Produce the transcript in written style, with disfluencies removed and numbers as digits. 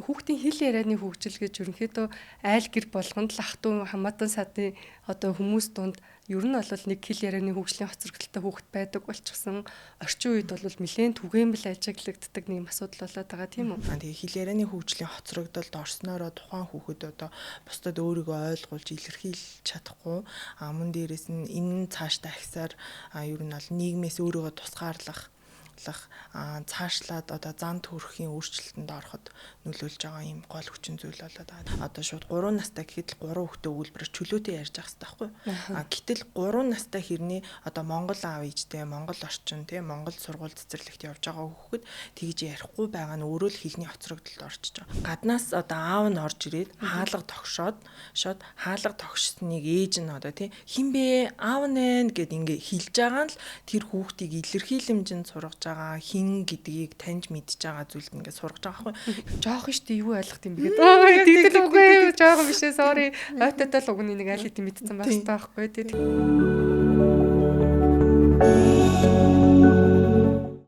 хүүхдийн хэл ярианы хөгжил гэж ерөнхийдөө айл гэр болгонд л ах トゥ хамаатан садын одоо хүмүүс дунд ер нь бол нэг хэл ярианы хөгжлийн хоцрогдолтой хүүхэд байдаг болчихсон. Орчин үед бол нэлээд түгээмэл ажиглагддаг нэг асуудал болоод байгаа тийм үү? Тэгээ хэл ярианы хөгжлийн хоцрогдолд орсноороо тухайн хүүхэд одоо бусдад өөрийгөө ойлгуулж илэрхийлж чадахгүй. Мөн дээрээс нь энэ цаашдаа ахисаар ер нь бол нийгмээс өөрийгөө тусгаарлах цаашлаад одоо зан төрхийн өөрчлөлтөнд ороход нөлөөлж байгаа юм гол хүчин зүйл болоод байгаа. Одоо шууд 3 настай гэхэд л 3 хүүхдээ өгүүлбэрээр чөлөөтэй ярьж байгаа хэрэгтэй байхгүй. Гэтэл 3 настай хэрний одоо Монгол аав ээжтэй, Монгол орчин, Монгол сургууль цэцэрлэгт явж байгаа хүүхэд тэгж ярихгүй байгаа нь өөрөө л хэлний хоцрогдолд орчиж байгаа. Гаднаас одоо аав нь орж ирээд хаалга тогшоод хаалга тогшсныг ээж нь одоо хин бэ аав нэ гэд ингээ хэлж байгаа нь л тэр хүүхдийг илэрхийлэмжинд сургаж байгаа хин гэдгийг таньж мэдж байгаа зүйлд ингээд сургаж байгаа байхгүй. Жоох штий юу ойлгох юм бэ гэдэг. Тэгдэл үгүй жоох бишээ sorry. Ойтотой л уг нэг аль хэдийн мэдсэн байх хэрэгтэй байхгүй.